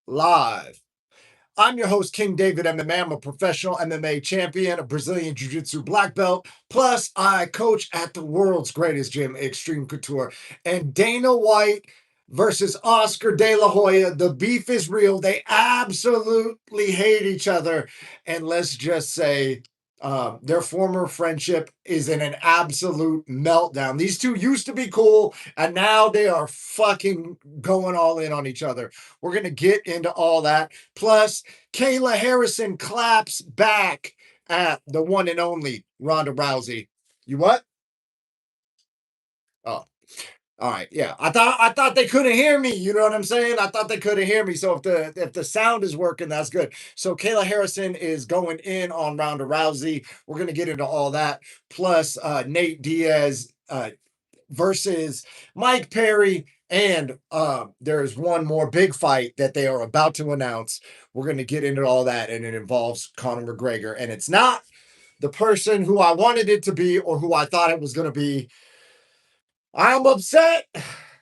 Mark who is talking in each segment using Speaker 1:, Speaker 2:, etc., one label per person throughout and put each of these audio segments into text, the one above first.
Speaker 1: Live. I'm your host, King David MMA. I'm a professional MMA champion, a Brazilian Jiu Jitsu black belt. Plus, I coach at the world's greatest gym, Extreme Couture. And Dana White versus Oscar De La Hoya. The beef is real. They absolutely hate each other. And let's just say, their former friendship is in an absolute meltdown. These two used to be cool, and now they are fucking going all in on each other. We're going to get into all that. Plus, Kayla Harrison claps back at the one and only Ronda Rousey. You what? Oh, all right. Yeah. I thought they couldn't hear me. You know what I'm saying? I thought they couldn't hear me. So if the sound is working, that's good. So Kayla Harrison is going in on Ronda Rousey. We're gonna get into all that. Plus Nate Diaz versus Mike Perry. And there's one more big fight that they are about to announce. We're going to get into all that, and it involves Conor McGregor. And it's not the person who I wanted it to be or who I thought it was going to be. I'm upset,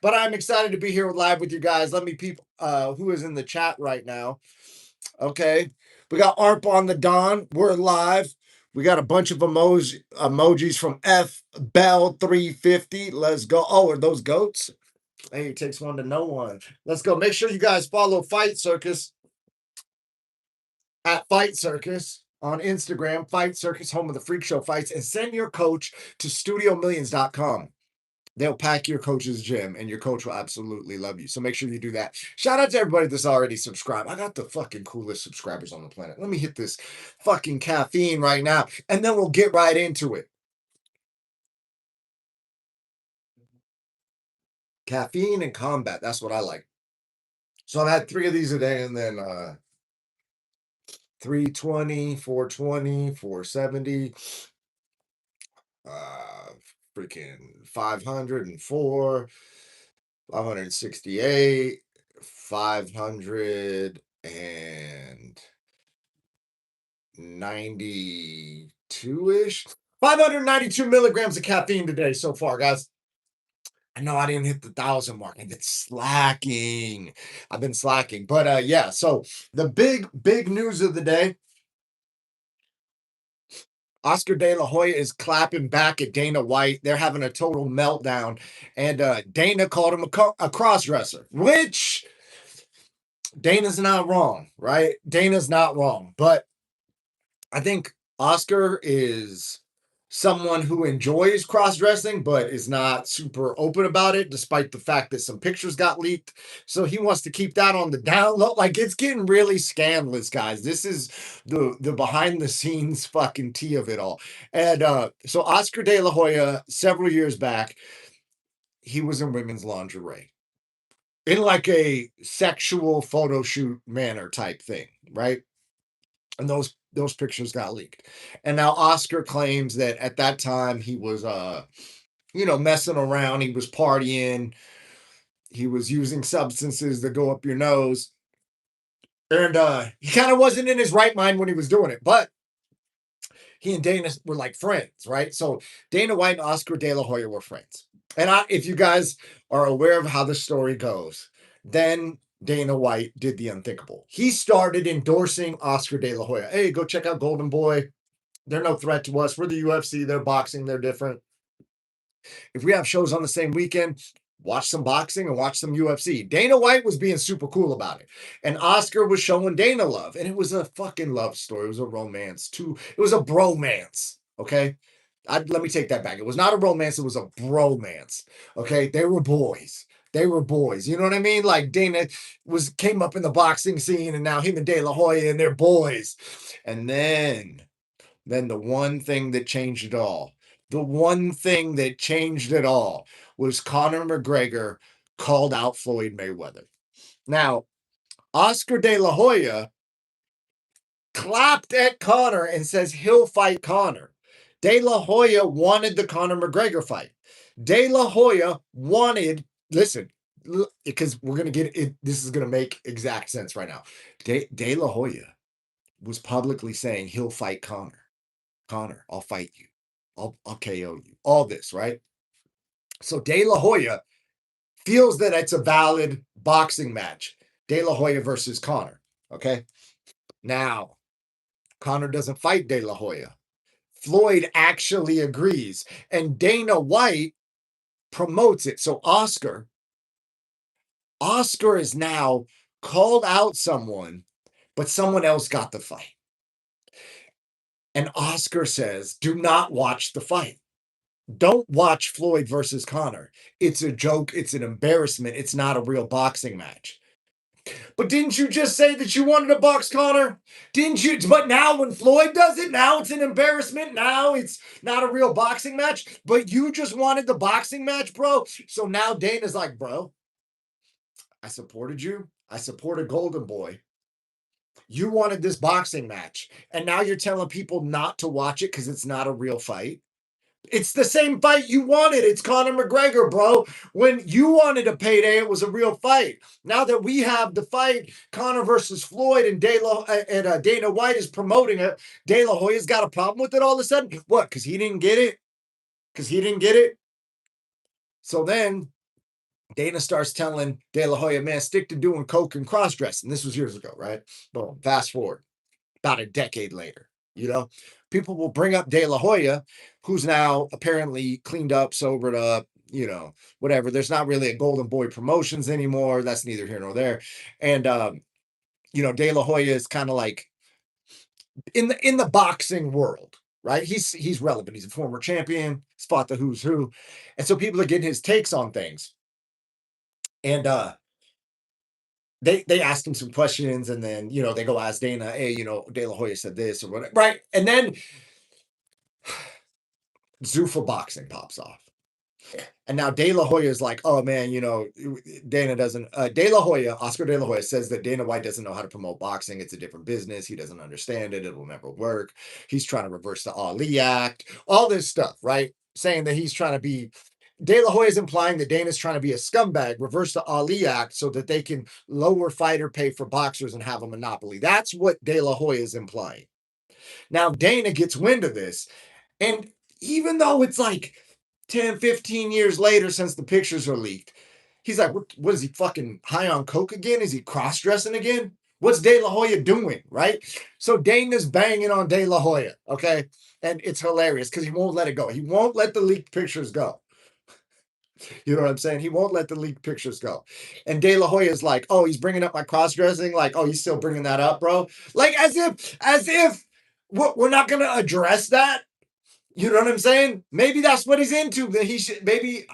Speaker 1: but I'm excited to be here live with you guys. Let me peep who is in the chat right now. Okay. We got ARP on the Don. We're live. We got a bunch of emojis from F Bell 350. Let's go. Oh, are those goats? Hey, it takes one to know one. Let's go. Make sure you guys follow Fight Circus at Fight Circus on Instagram, Fight Circus, home of the Freak Show fights, and send your coach to studiomillions.com. They'll pack your coach's gym, and your coach will absolutely love you. So make sure you do that. Shout out to everybody that's already subscribed. I got the fucking coolest subscribers on the planet. Let me hit this fucking caffeine right now, and then we'll get right into it. Caffeine and combat. That's what I like. So I've had 3 of these a day, and then 320, 420, 470, freaking 504, 568, 592-ish. 592 milligrams of caffeine today so far, guys. I know I didn't hit the 1,000 mark. I've been slacking. But yeah, so the big news of the day, Oscar De La Hoya is clapping back at Dana White. They're having a total meltdown. And Dana called him a cross-dresser, which Dana's not wrong, right? Dana's not wrong. But I think Oscar is someone who enjoys cross-dressing, but is not super open about it, despite the fact that some pictures got leaked. So he wants to keep that on the down low. Like, it's getting really scandalous, guys. This is the behind-the-scenes fucking tea of it all. And so Oscar De La Hoya, several years back, he was in women's lingerie in like a sexual photo shoot manner type thing, right? And those pictures got leaked. And now Oscar claims that at that time he was messing around, he was partying, he was using substances that go up your nose. And he kind of wasn't in his right mind when he was doing it, but he and Dana were like friends, right? So Dana White and Oscar De La Hoya were friends. And if you guys are aware of how the story goes, then Dana White did the unthinkable. He started endorsing Oscar De La Hoya. Hey, go check out Golden Boy. They're no threat to us. We're the UFC. They're boxing. They're different. If we have shows on the same weekend, watch some boxing and watch some UFC. Dana White was being super cool about it. And Oscar was showing Dana love. And it was a fucking love story. It was a romance too. It was a bromance. Okay. Let me take that back. It was not a romance. It was a bromance. Okay. They were boys. They were boys. You know what I mean? Like Dana came up in the boxing scene, and now him and De La Hoya and they're boys. And then the one thing that changed it all, the one thing that changed it all was Conor McGregor called out Floyd Mayweather. Now, Oscar De La Hoya clapped at Conor and says he'll fight Conor. De La Hoya wanted the Conor McGregor fight. De La Hoya wanted, listen, because we're going to get it, this is going to make exact sense right now. De La Hoya was publicly saying he'll fight Conor. Conor, I'll fight you. I'll KO you. All this, right? So De La Hoya feels that it's a valid boxing match. De La Hoya versus Conor. Okay. Now, Conor doesn't fight De La Hoya. Floyd actually agrees. And Dana White promotes it. So Oscar is now called out someone, but someone else got the fight. And Oscar says, do not watch the fight. Don't watch Floyd versus Conor. It's a joke. It's an embarrassment. It's not a real boxing match. But didn't you just say that you wanted to box Conor? Didn't you? But now when Floyd does it, now it's an embarrassment. Now it's not a real boxing match. But you just wanted the boxing match, bro. So now Dana's like, bro, I supported you. I supported Golden Boy. You wanted this boxing match. And now you're telling people not to watch it because it's not a real fight. It's the same fight you wanted. It's Conor McGregor, bro. When you wanted a payday, it was a real fight. Now that we have the fight, Conor versus Floyd, and Dana White is promoting it, De La Hoya's got a problem with it all of a sudden. What? Because he didn't get it? Because he didn't get it? So then Dana starts telling De La Hoya, man, stick to doing coke and cross dressing. This was years ago, right? Boom. Fast forward about a decade later. You know, people will bring up De La Hoya, who's now apparently cleaned up, sobered up, whatever. There's not really a Golden Boy Promotions anymore. That's neither here nor there. And De La Hoya is kind of like in the boxing world, right? He's relevant. He's a former champion. He's fought the who's who, and so people are getting his takes on things. And they asked him some questions, and then they go ask Dana, hey, De La Hoya said this or whatever, right? And then Zuffa Boxing pops off. And now De La Hoya is like, oh man, Dana doesn't. De La Hoya, Oscar De La Hoya says that Dana White doesn't know how to promote boxing. It's a different business. He doesn't understand it. It will never work. He's trying to reverse the Ali Act, all this stuff, right? Saying that he's trying to be. De La Hoya is implying that Dana's trying to be a scumbag, reverse the Ali Act so that they can lower fighter pay for boxers and have a monopoly. That's what De La Hoya is implying. Now, Dana gets wind of this. And even though it's like 10, 15 years later since the pictures are leaked, he's like, what is he fucking high on coke again? Is he cross dressing again? What's De La Hoya doing? Right? So Dana's banging on De La Hoya. Okay. And it's hilarious because he won't let it go. He won't let the leaked pictures go. You know what I'm saying? He won't let the leaked pictures go. And De La Hoya is like, oh, he's bringing up my cross dressing. Like, oh, he's still bringing that up, bro. Like, as if we're not going to address that. You know what I'm saying? Maybe that's what he's into. That he should maybe,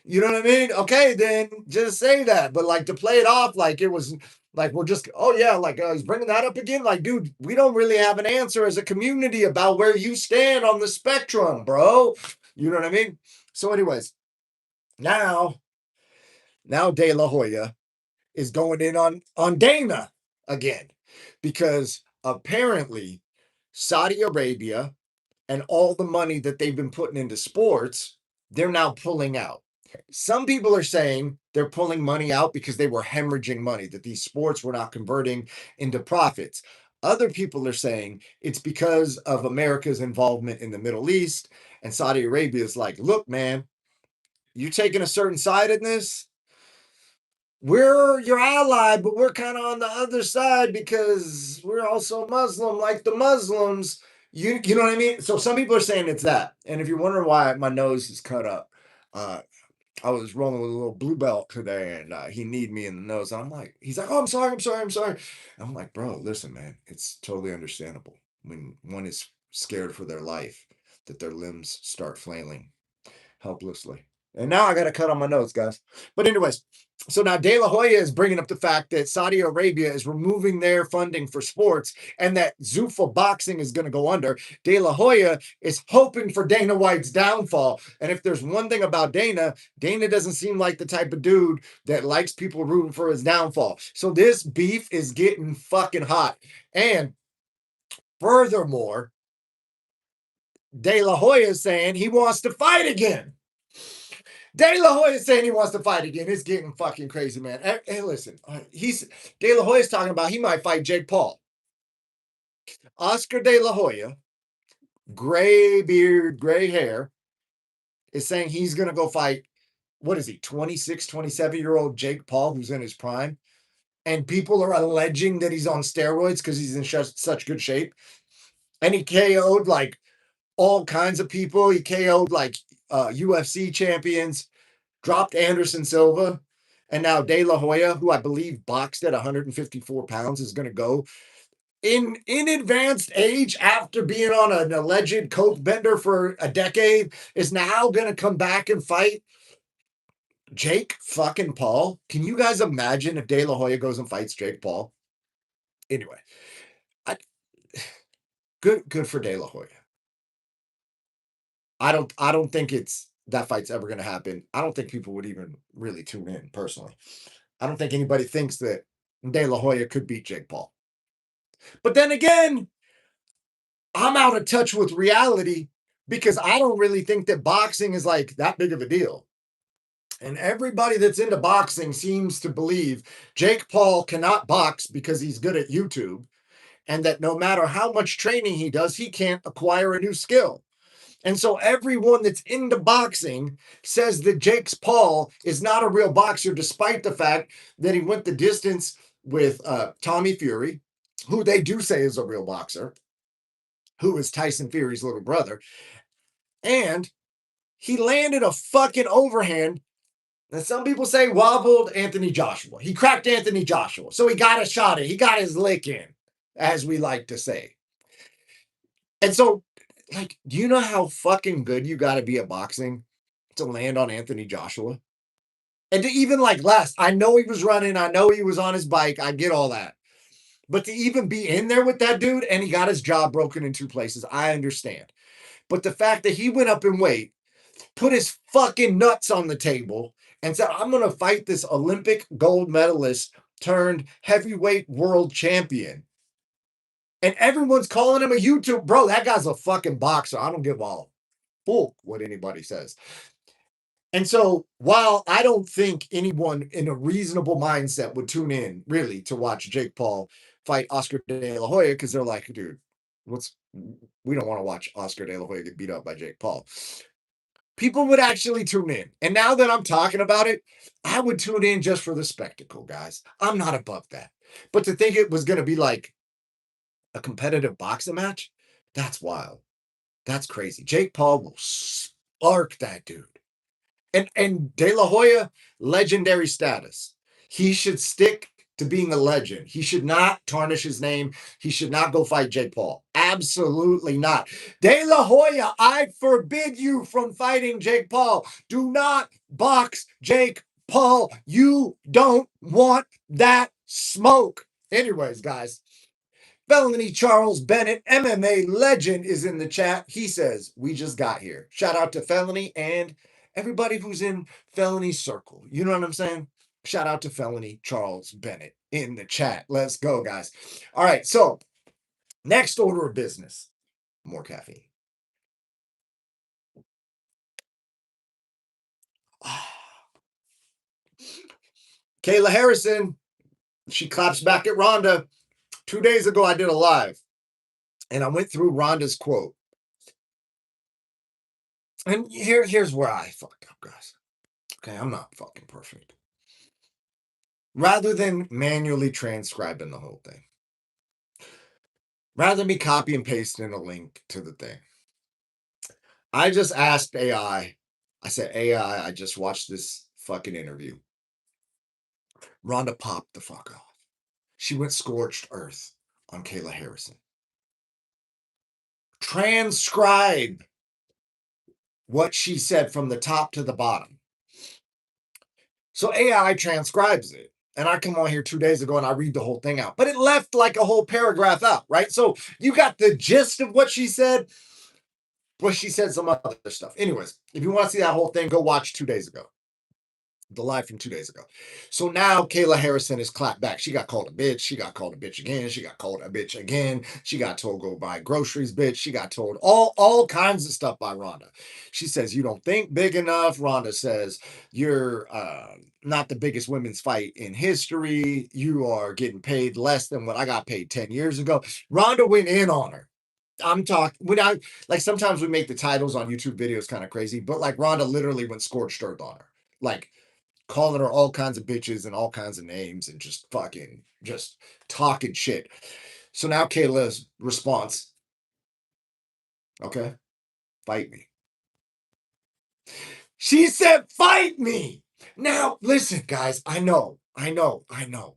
Speaker 1: you know what I mean? Okay, then just say that. But like to play it off like it was like we're just, oh yeah, like he's bringing that up again. Like, dude, we don't really have an answer as a community about where you stand on the spectrum, bro. You know what I mean? So, anyways, now De La Hoya is going in on Dana again because apparently Saudi Arabia and all the money that they've been putting into sports, they're now pulling out. Some people are saying they're pulling money out because they were hemorrhaging money, that these sports were not converting into profits. Other people are saying it's because of America's involvement in the Middle East, and Saudi Arabia is like, look, man, you're taking a certain side in this. We're your ally, but we're kind of on the other side because we're also Muslim, like the Muslims. You know what I mean? So some people are saying it's that. And if you're wondering why my nose is cut up, uh, I was rolling with a little blue belt today, and he kneed me in the nose. And he's like, oh, I'm sorry, I'm sorry, I'm sorry. And I'm like, bro, listen, man, it's totally understandable when one is scared for their life that their limbs start flailing helplessly. And now I got to cut on my notes, guys. But anyways, so now De La Hoya is bringing up the fact that Saudi Arabia is removing their funding for sports and that Zuffa Boxing is going to go under. De La Hoya is hoping for Dana White's downfall. And if there's one thing about Dana doesn't seem like the type of dude that likes people rooting for his downfall. So this beef is getting fucking hot. And furthermore, De La Hoya is saying he wants to fight again. De La Hoya is saying he wants to fight again. It's getting fucking crazy, man. Hey, listen, De La Hoya is talking about he might fight Jake Paul. Oscar De La Hoya, gray beard, gray hair, is saying he's going to go fight, what is he, 26, 27-year-old Jake Paul, who's in his prime. and people are alleging that he's on steroids because he's in such good shape. And he KO'd like all kinds of people. He KO'd like UFC champions, dropped Anderson Silva, and now De La Hoya, who I believe boxed at 154 pounds, is going to go in advanced age after being on an alleged coke bender for a decade, is now going to come back and fight Jake fucking Paul. Can you guys imagine if De La Hoya goes and fights Jake Paul? Anyway, I, good for De La Hoya. I don't think it's that fight's ever going to happen. I don't think people would even really tune in personally. I don't think anybody thinks that De La Hoya could beat Jake Paul. But then again, I'm out of touch with reality because I don't really think that boxing is like that big of a deal. And everybody that's into boxing seems to believe Jake Paul cannot box because he's good at YouTube, and that no matter how much training he does, he can't acquire a new skill. And so everyone that's into boxing says that Jake Paul is not a real boxer, despite the fact that he went the distance with Tommy Fury, who they do say is a real boxer, who is Tyson Fury's little brother. And he landed a fucking overhand. And some people say wobbled Anthony Joshua. He cracked Anthony Joshua. So he got a shot in. He got his lick in, as we like to say. And so, like, do you know how fucking good you got to be at boxing to land on Anthony Joshua? And to even like last, I know he was running. I know he was on his bike. I get all that. But to even be in there with that dude and he got his jaw broken in two places, I understand. But the fact that he went up in weight, put his fucking nuts on the table, and said, I'm going to fight this Olympic gold medalist turned heavyweight world champion. And everyone's calling him a YouTube. Bro, that guy's a fucking boxer. I don't give a fuck what anybody says. And so while I don't think anyone in a reasonable mindset would tune in really to watch Jake Paul fight Oscar De La Hoya, because they're like, dude, we don't want to watch Oscar De La Hoya get beat up by Jake Paul. People would actually tune in. And now that I'm talking about it, I would tune in just for the spectacle, guys. I'm not above that. But to think it was going to be like a competitive boxing match, that's wild. That's crazy. Jake Paul will spark that dude. And De La Hoya, legendary status. He should stick to being a legend. He should not tarnish his name. He should not go fight Jake Paul. Absolutely not. De La Hoya, I forbid you from fighting Jake Paul. Do not box Jake Paul. You don't want that smoke. Anyways, guys, Felony Charles Bennett, MMA legend, is in the chat. He says, we just got here. Shout out to Felony and everybody who's in Felony's circle. You know what I'm saying? Shout out to Felony Charles Bennett in the chat. Let's go, guys. All right, so next order of business. More caffeine. Kayla Harrison, she claps back at Ronda. 2 days ago, I did a live, and I went through Ronda's quote. And here's where I fucked up, guys. Okay, I'm not fucking perfect. Rather than manually transcribing the whole thing, rather than me copy and pasting a link to the thing, I just asked AI. I said, AI, I just watched this fucking interview. Ronda popped the fuck off. She went scorched earth on Kayla Harrison. Transcribe what she said from the top to the bottom. So AI transcribes it. And I come on here 2 days ago and I read the whole thing out. But it left like a whole paragraph out, right? So you got the gist of what she said, but she said some other stuff. Anyways, if you want to see that whole thing, go watch 2 days ago. The live from 2 days ago. So now Kayla Harrison is clapped back. She got called a bitch. She got called a bitch again. She got called a bitch again. She got told go buy groceries, bitch. She got told all kinds of stuff by Ronda. She says you don't think big enough. Ronda says you're not the biggest women's fight in history. You are getting paid less than what I got paid 10 years ago. Ronda went in on her. I'm talking when I like sometimes we make the titles on YouTube videos kind of crazy, but like Ronda literally went scorched earth on her. Like calling her all kinds of bitches and all kinds of names and just fucking just talking shit. So now Kayla's response, okay, fight me. She said, fight me. Now, listen, guys, I know. Kayla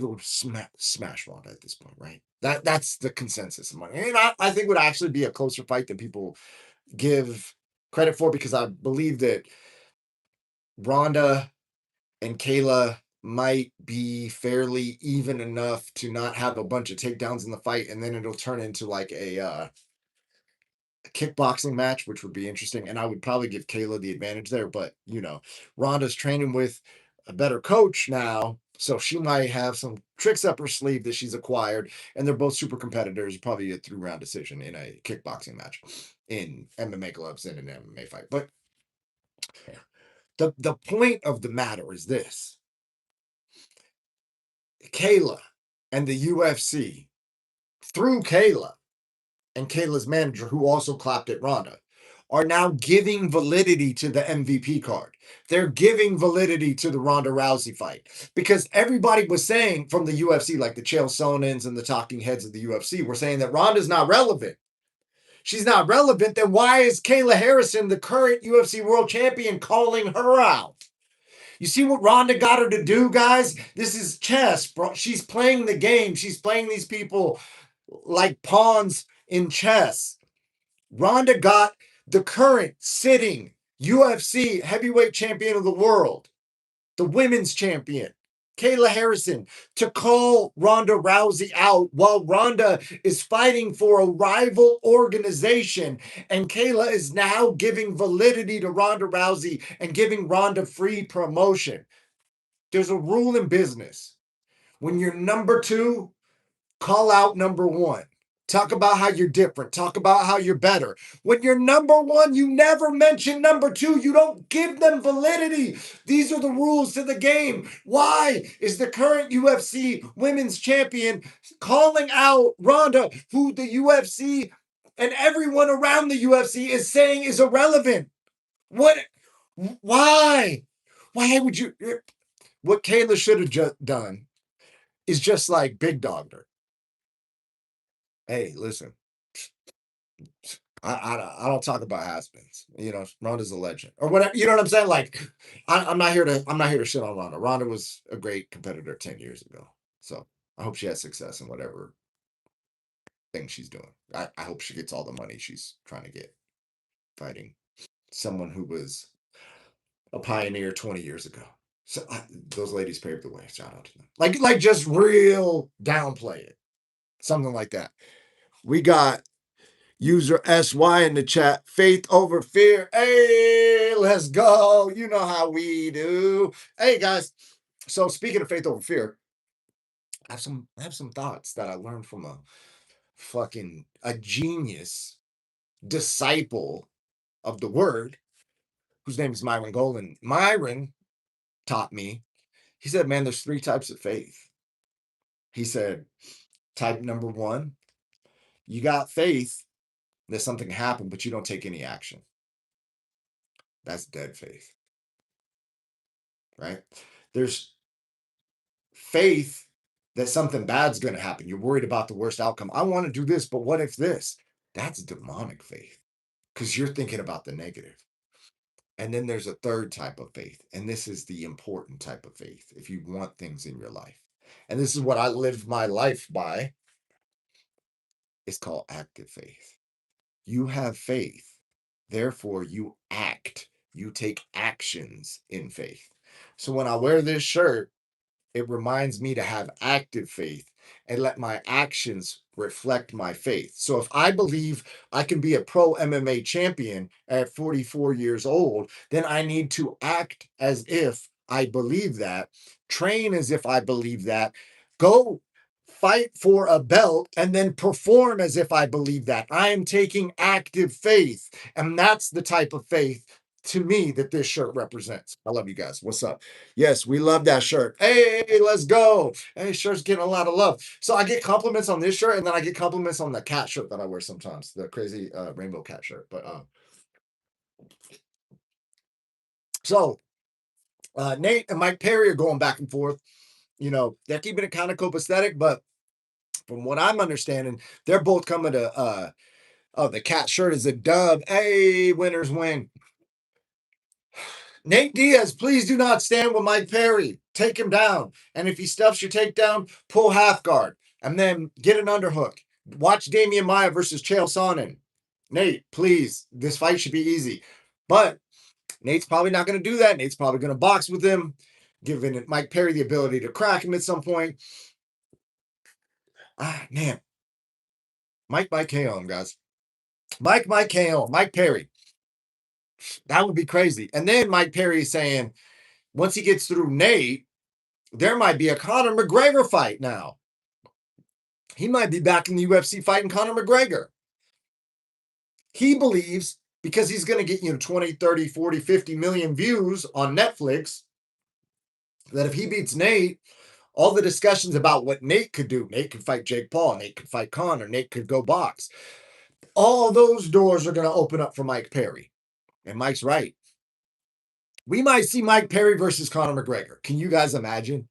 Speaker 1: would smash Ronda at this point, right? That's the consensus among, and I think would actually be a closer fight than people give credit for, because I believe that Ronda and Kayla might be fairly even enough to not have a bunch of takedowns in the fight, and then it'll turn into like a kickboxing match, which would be interesting. And I would probably give Kayla the advantage there. But Ronda's training with a better coach now, so she might have some tricks up her sleeve that she's acquired. And they're both super competitors. Probably a 3-round decision in a kickboxing match in MMA gloves in an MMA fight. But the point of the matter is this: Kayla and the UFC, through Kayla and Kayla's manager, who also clapped at Ronda, are now giving validity to the MVP card. They're giving validity to the Ronda Rousey fight, because everybody was saying from the UFC, like the Chael Sonnens and the talking heads of the UFC, were saying that Ronda's not relevant. She's not relevant. Then why is Kayla Harrison, the current UFC world champion, calling her out? You see what Ronda got her to do, guys? This is chess, bro. She's playing the game. She's playing these people like pawns in chess. Ronda got the current sitting UFC heavyweight champion of the world, the women's champion, Kayla Harrison, to call Ronda Rousey out while Ronda is fighting for a rival organization. And Kayla is now giving validity to Ronda Rousey and giving Ronda free promotion. There's a rule in business. When you're number two, call out number one. Talk about how you're different. Talk about how you're better. When you're number one, you never mention number two. You don't give them validity. These are the rules to the game. Why is the current UFC women's champion calling out Ronda, who the UFC and everyone around the UFC is saying is irrelevant? What? Why? Why would you? What Kayla should have done is just like big dogged her. Hey, listen, I don't talk about has-beens. Ronda's a legend or whatever. You know what I'm saying? Like, I'm not here to shit on Ronda. Ronda was a great competitor 10 years ago. So I hope she has success in whatever thing she's doing. I hope she gets all the money she's trying to get fighting someone who was a pioneer 20 years ago. So those ladies paved the way. Shout out to them. Like just real downplay it. Something like that. We got user SY in the chat. Faith over fear. Hey, let's go. You know how we do. Hey guys. So speaking of faith over fear, I have some thoughts that I learned from a genius disciple of the word, whose name is Myron Golan. Myron taught me. He said, man, there's 3 types of faith. He said, type number 1, you got faith that something happened, but you don't take any action. That's dead faith, right? There's faith that something bad's going to happen. You're worried about the worst outcome. I want to do this, but what if this? That's demonic faith, because you're thinking about the negative. And then there's a third type of faith, and this is the important type of faith if you want things in your life. And this is what I live my life by. It's called active faith. You have faith, therefore you act. You take actions in faith. So when I wear this shirt, it reminds me to have active faith and let my actions reflect my faith. So if I believe I can be a pro MMA champion at 44 years old, then I need to act as if I believe that, train as if I believe that, go fight for a belt, and then perform as if I believe that. I am taking active faith, and that's the type of faith to me that this shirt represents. I love you guys. What's up? Yes, we love that shirt. Hey, let's go. Hey, shirt's getting a lot of love. So I get compliments on this shirt, and then I get compliments on the cat shirt that I wear sometimes, the crazy rainbow cat shirt. But so Nate and Mike Perry are going back and forth. They're keeping it kind of copacetic, but from what I'm understanding, they're both coming to oh, the cat shirt is a dub. Hey, winners win. Nate Diaz, please do not stand with Mike Perry. Take him down. And if he stuffs your takedown, pull half guard and then get an underhook. Watch Damian Maia versus Chael Sonnen. Nate, please, this fight should be easy. But Nate's probably not going to do that. Nate's probably going to box with him, giving Mike Perry the ability to crack him at some point. Man. Mike KO him, guys. Mike KO him. Mike Perry. That would be crazy. And then Mike Perry saying, once he gets through Nate, there might be a Conor McGregor fight now. He might be back in the UFC fighting Conor McGregor. He believes because he's going to get 20, 30, 40, 50 million views on Netflix that if he beats Nate, all the discussions about what Nate could do, Nate could fight Jake Paul, Nate could fight Conor, Nate could go box. All those doors are going to open up for Mike Perry. And Mike's right. We might see Mike Perry versus Conor McGregor. Can you guys imagine?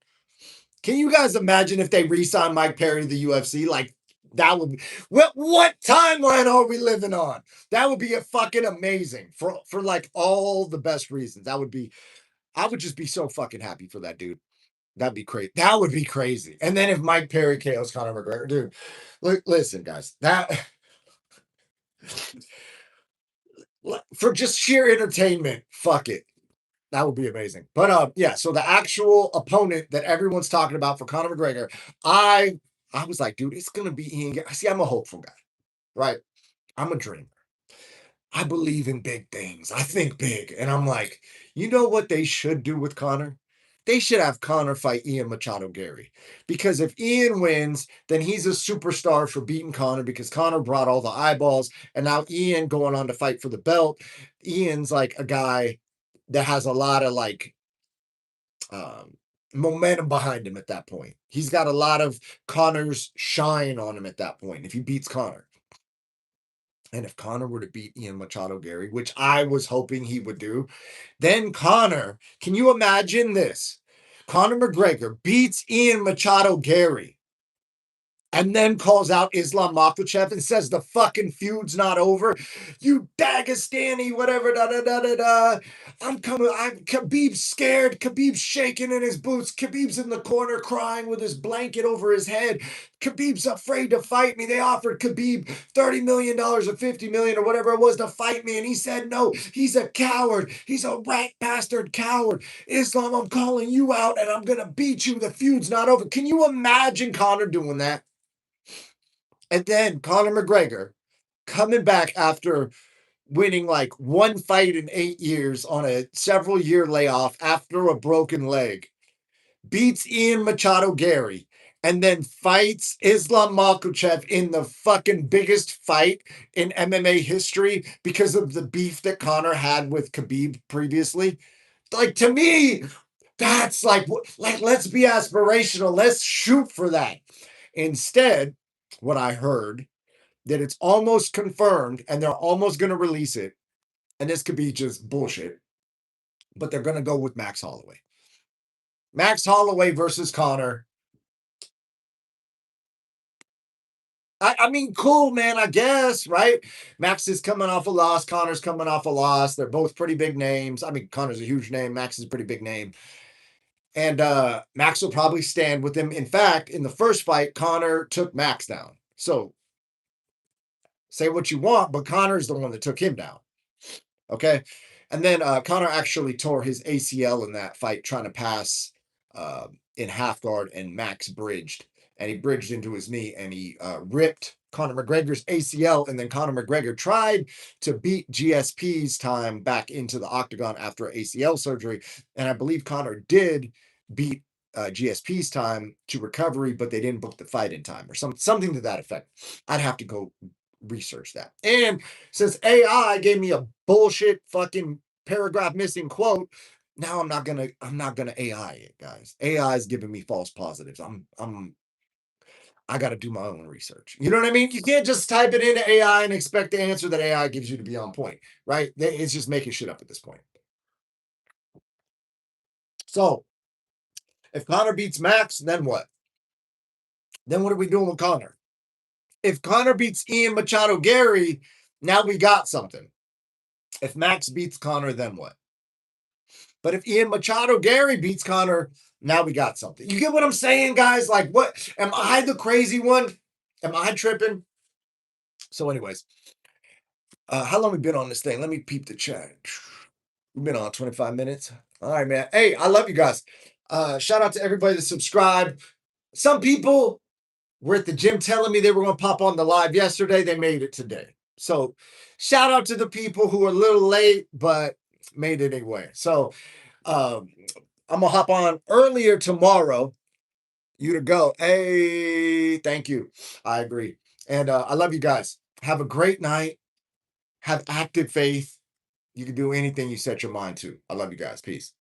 Speaker 1: Can you guys imagine if they re-sign Mike Perry to the UFC? Like, that would be what timeline are we living on? That would be a fucking amazing for like all the best reasons. I would just be so fucking happy for that dude. That'd be crazy. That would be crazy. And then if Mike Perry KOs Conor McGregor, dude, look, listen, guys, that for just sheer entertainment, fuck it. That would be amazing. But yeah, so the actual opponent that everyone's talking about for Conor McGregor, I was like, dude, it's gonna be Ian. See, I'm a hopeful guy, right? I'm a dreamer. I believe in big things. I think big. And I'm like, you know what they should do with Conor? They should have Conor fight Ian Machado Gary. Because if Ian wins, then he's a superstar for beating Conor because Conor brought all the eyeballs. And now Ian going on to fight for the belt. Ian's like a guy that has a lot of like um, momentum behind him at that point. He's got a lot of Conor's shine on him at that point if he beats Conor. And if Conor were to beat Ian Machado Gary, which I was hoping he would do, then Conor, can you imagine this? Conor McGregor beats Ian Machado Gary and then calls out Islam Makhachev and says the fucking feud's not over. You Dagestani, whatever, da da da da da. I'm coming. Khabib's scared. Khabib's shaking in his boots. Khabib's in the corner crying with his blanket over his head. Khabib's afraid to fight me. They offered Khabib $30 million or $50 million or whatever it was to fight me. And he said no. He's a coward. He's a rat bastard coward. Islam, I'm calling you out and I'm gonna beat you. The feud's not over. Can you imagine Conor doing that? And then Conor McGregor coming back after winning like one fight in 8 years on a several year layoff after a broken leg, beats Ian Machado Gary, and then fights Islam Makhachev in the fucking biggest fight in MMA history because of the beef that Conor had with Khabib previously. Like, to me, that's like let's be aspirational. Let's shoot for that. Instead, what I heard that it's almost confirmed and they're almost going to release it. And this could be just bullshit, but they're going to go with Max Holloway. Max Holloway versus Conor. I mean, cool, man, I guess, right? Max is coming off a loss. Conor's coming off a loss. They're both pretty big names. I mean, Conor's a huge name. Max is a pretty big name. And Max will probably stand with him. In fact, in the first fight, Conor took Max down. So say what you want, but Conor's the one that took him down. Okay. And then Conor actually tore his ACL in that fight trying to pass in half guard, and Max bridged. And he bridged into his knee and he ripped Conor McGregor's ACL. And then Conor McGregor tried to beat GSP's time back into the octagon after ACL surgery. And I believe Conor did beat GSP's time to recovery, but they didn't book the fight in time or something to that effect. I'd have to go research that. And since AI gave me a bullshit fucking paragraph missing quote, now I'm not gonna AI it, guys. AI is giving me false positives. I got to do my own research. You know what I mean? You can't just type it into AI and expect the answer that AI gives you to be on point, right? It's just making shit up at this point. So if Connor beats Max, then what? Then what are we doing with Connor? If Connor beats Ian Machado Gary, now we got something. If Max beats Connor, then what? But if Ian Machado Gary beats Connor, now we got something. You get what I'm saying, guys? Like, what? Am I the crazy one? Am I tripping? So, anyways, how long we been on this thing? Let me peep the chat. We've been on 25 minutes. All right, man. Hey, I love you guys. Shout out to everybody that subscribed. Some people were at the gym telling me they were going to pop on the live yesterday. They made it today. So, shout out to the people who were a little late, but made it anyway. So, um, I'm gonna hop on earlier tomorrow. You to go. Hey, thank you. I agree. And I love you guys. Have a great night. Have active faith. You can do anything you set your mind to. I love you guys. Peace.